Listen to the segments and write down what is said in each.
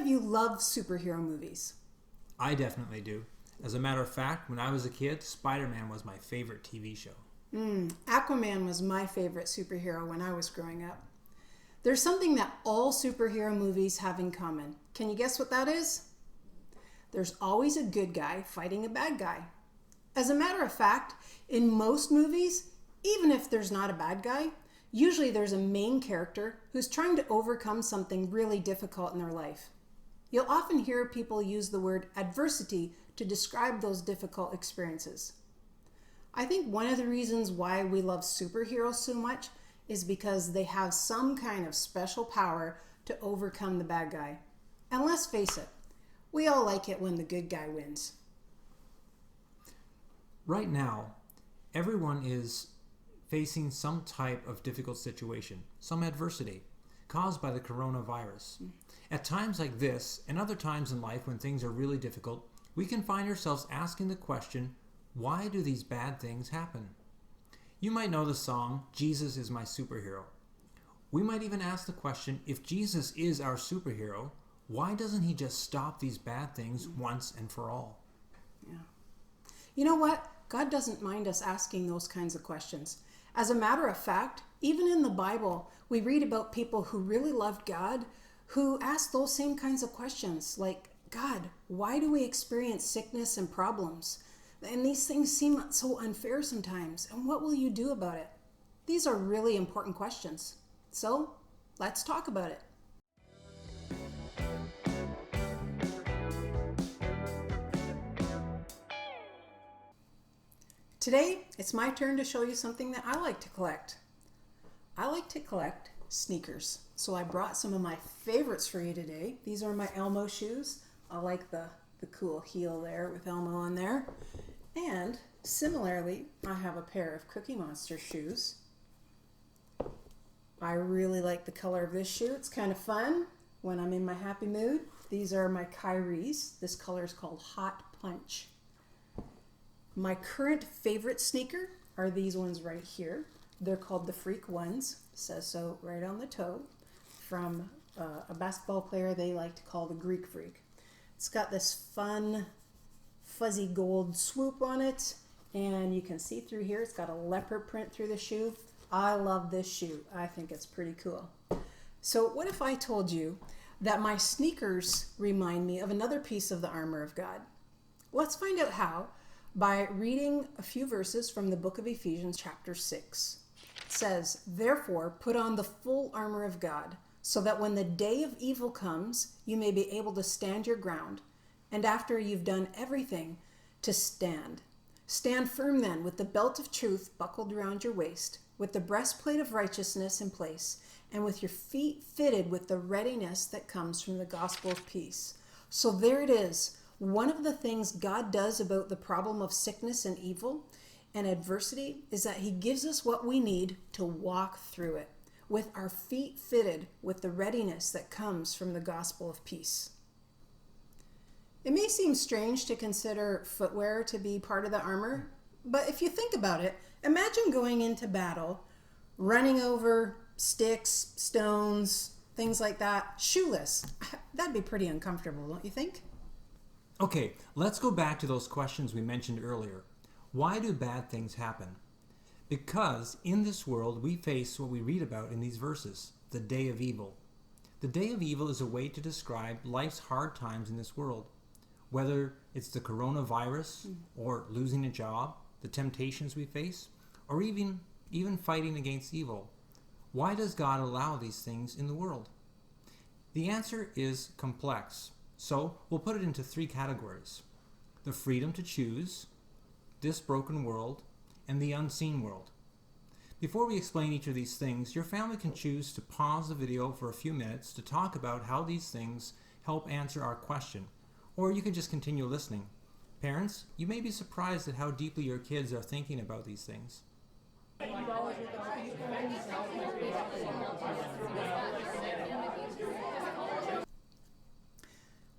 of you love superhero movies? I definitely do. As a matter of fact, when I was a kid, Spider-Man was my favorite TV show. Aquaman was my favorite superhero when I was growing up. There's something that all superhero movies have in common. Can you guess what that is? There's always a good guy fighting a bad guy. As a matter of fact, in most movies, even if there's not a bad guy, usually there's a main character who's trying to overcome something really difficult in their life. You'll often hear people use the word adversity to describe those difficult experiences. I think one of the reasons why we love superheroes so much is because they have some kind of special power to overcome the bad guy. And let's face it, we all like it when the good guy wins. Right now, everyone is facing some type of difficult situation, some adversity, caused by the coronavirus. At times like this, and other times in life when things are really difficult, we can find ourselves asking the question, why do these bad things happen? You might know the song, Jesus is My Superhero. We might even ask the question, if Jesus is our superhero, why doesn't he just stop these bad things once and for all? Yeah. You know what? God doesn't mind us asking those kinds of questions. As a matter of fact, even in the Bible, we read about people who really loved God, who asked those same kinds of questions, like, God, why do we experience sickness and problems? And these things seem so unfair sometimes. And what will you do about it? These are really important questions. So let's talk about it. Today, it's my turn to show you something that I like to collect. I like to collect sneakers. So I brought some of my favorites for you today. These are my Elmo shoes. I like the cool heel there with Elmo on there. And similarly, I have a pair of Cookie Monster shoes. I really like the color of this shoe. It's kind of fun when I'm in my happy mood. These are my Kyrie's. This color is called Hot Punch. My current favorite sneaker are these ones right here. They're called the Freak Ones. It says so right on the toe. From a basketball player they like to call the Greek Freak. It's got this fun fuzzy gold swoop on it, and you can see through here it's got a leopard print through the shoe. I love this shoe. I think it's pretty cool. So what if I told you that my sneakers remind me of another piece of the armor of God? Let's find out how by reading a few verses from the book of Ephesians chapter 6. It says, "Therefore put on the full armor of God, so that when the day of evil comes, you may be able to stand your ground. And after you've done everything, to stand. Stand firm then, with the belt of truth buckled around your waist, with the breastplate of righteousness in place, and with your feet fitted with the readiness that comes from the gospel of peace." So there it is. One of the things God does about the problem of sickness and evil and adversity is that he gives us what we need to walk through it, with our feet fitted with the readiness that comes from the gospel of peace. It may seem strange to consider footwear to be part of the armor, but if you think about it, imagine going into battle, running over sticks, stones, things like that, shoeless. That'd be pretty uncomfortable, don't you think? Okay, let's go back to those questions we mentioned earlier. Why do bad things happen? Because in this world we face what we read about in these verses, the day of evil. The day of evil is a way to describe life's hard times in this world. Whether it's the coronavirus or losing a job, the temptations we face, or even fighting against evil. Why does God allow these things in the world? The answer is complex, so we'll put it into 3 categories: the freedom to choose, this broken world, and the unseen world. Before we explain each of these things, your family can choose to pause the video for a few minutes to talk about how these things help answer our question, or you can just continue listening. Parents, you may be surprised at how deeply your kids are thinking about these things.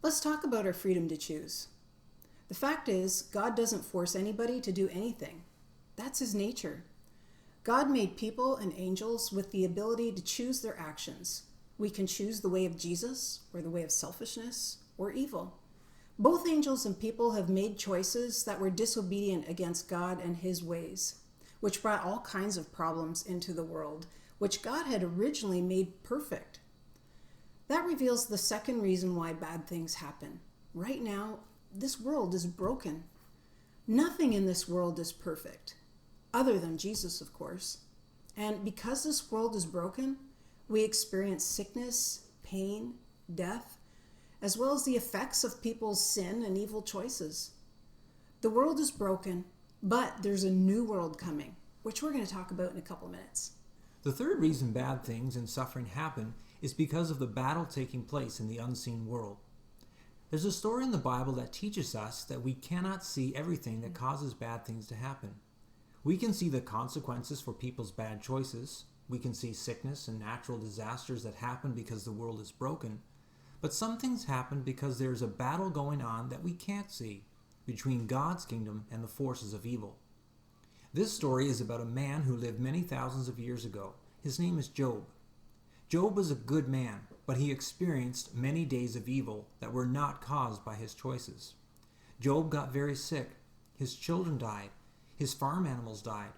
Let's talk about our freedom to choose. The fact is, God doesn't force anybody to do anything. That's his nature. God made people and angels with the ability to choose their actions. We can choose the way of Jesus or the way of selfishness or evil. Both angels and people have made choices that were disobedient against God and his ways, which brought all kinds of problems into the world, which God had originally made perfect. That reveals the second reason why bad things happen. Right now, this world is broken. Nothing in this world is perfect, other than Jesus, of course. And because this world is broken, we experience sickness, pain, death, as well as the effects of people's sin and evil choices. The world is broken, but there's a new world coming, which we're going to talk about in a couple minutes. The third reason bad things and suffering happen is because of the battle taking place in the unseen world. There's a story in the Bible that teaches us that we cannot see everything that causes bad things to happen. We can see the consequences for people's bad choices. We can see sickness and natural disasters that happen because the world is broken. But some things happen because there's a battle going on that we can't see between God's kingdom and the forces of evil. This story is about a man who lived many thousands of years ago. His name is Job. Job was a good man, but he experienced many days of evil that were not caused by his choices. Job got very sick. His children died. His farm animals died.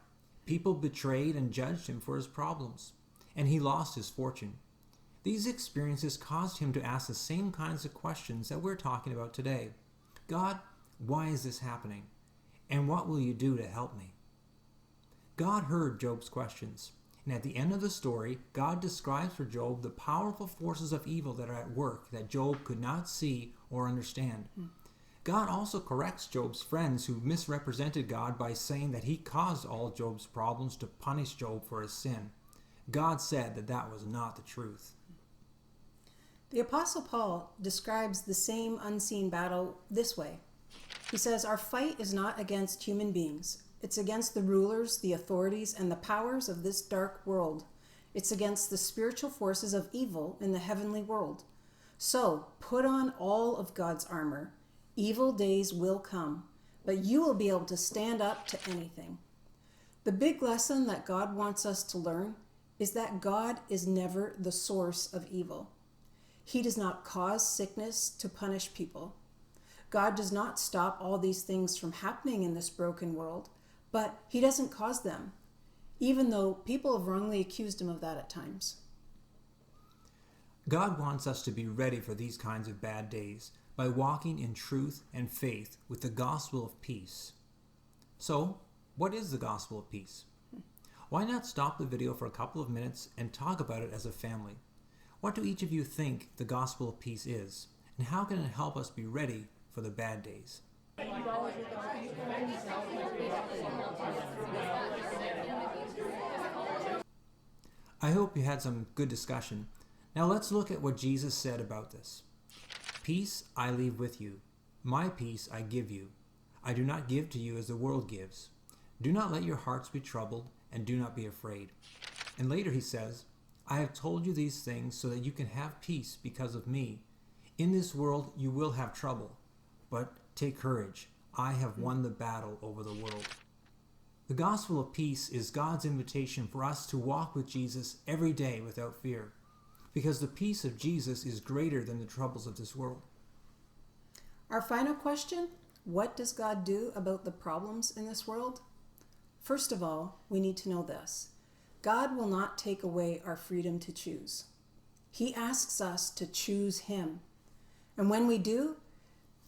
People betrayed and judged him for his problems, and he lost his fortune. These experiences caused him to ask the same kinds of questions that we're talking about today. God, why is this happening? And what will you do to help me? God heard Job's questions, and at the end of the story, God describes for Job the powerful forces of evil that are at work that Job could not see or understand. God also corrects Job's friends who misrepresented God by saying that he caused all Job's problems to punish Job for his sin. God said that that was not the truth. The Apostle Paul describes the same unseen battle this way. He says, "Our fight is not against human beings. It's against the rulers, the authorities, and the powers of this dark world. It's against the spiritual forces of evil in the heavenly world. So put on all of God's armor. Evil days will come, but you will be able to stand up to anything." The big lesson that God wants us to learn is that God is never the source of evil. He does not cause sickness to punish people. God does not stop all these things from happening in this broken world, but he doesn't cause them, even though people have wrongly accused him of that at times. God wants us to be ready for these kinds of bad days by walking in truth and faith with the gospel of peace. So, what is the gospel of peace? Why not stop the video for a couple of minutes and talk about it as a family? What do each of you think the gospel of peace is, and how can it help us be ready for the bad days? I hope you had some good discussion. Now let's look at what Jesus said about this. "Peace I leave with you. My peace I give you. I do not give to you as the world gives. Do not let your hearts be troubled, and do not be afraid." And later he says, "I have told you these things so that you can have peace because of me. In this world you will have trouble, but take courage. I have won the battle over the world." The gospel of peace is God's invitation for us to walk with Jesus every day without fear, because the peace of Jesus is greater than the troubles of this world. Our final question, what does God do about the problems in this world? First of all, we need to know this. God will not take away our freedom to choose. He asks us to choose him. And when we do,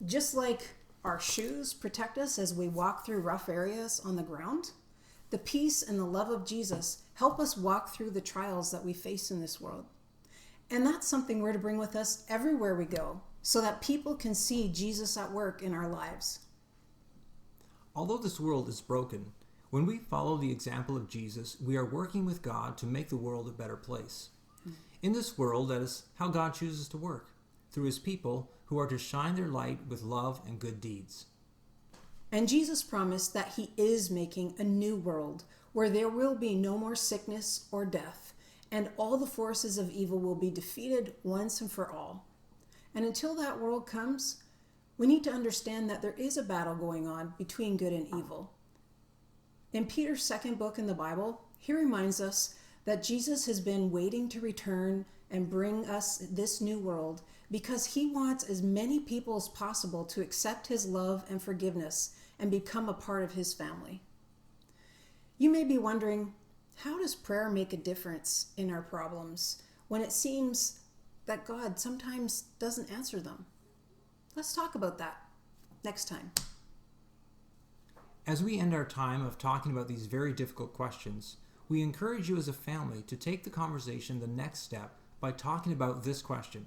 just like our shoes protect us as we walk through rough areas on the ground, the peace and the love of Jesus help us walk through the trials that we face in this world. And that's something we're to bring with us everywhere we go, so that people can see Jesus at work in our lives. Although this world is broken, when we follow the example of Jesus, we are working with God to make the world a better place. In this world, that is how God chooses to work, through his people who are to shine their light with love and good deeds. And Jesus promised that he is making a new world where there will be no more sickness or death, and all the forces of evil will be defeated once and for all. And until that world comes, we need to understand that there is a battle going on between good and evil. In Peter's second book in the Bible, he reminds us that Jesus has been waiting to return and bring us this new world because he wants as many people as possible to accept his love and forgiveness and become a part of his family. You may be wondering, how does prayer make a difference in our problems when it seems that God sometimes doesn't answer them? Let's talk about that next time. As we end our time of talking about these very difficult questions, we encourage you as a family to take the conversation the next step by talking about this question.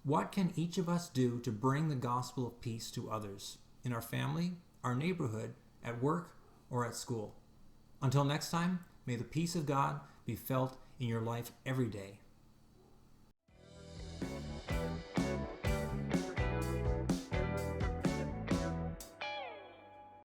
What can each of us do to bring the gospel of peace to others in our family, our neighborhood, at work, or at school? Until next time, may the peace of God be felt in your life every day.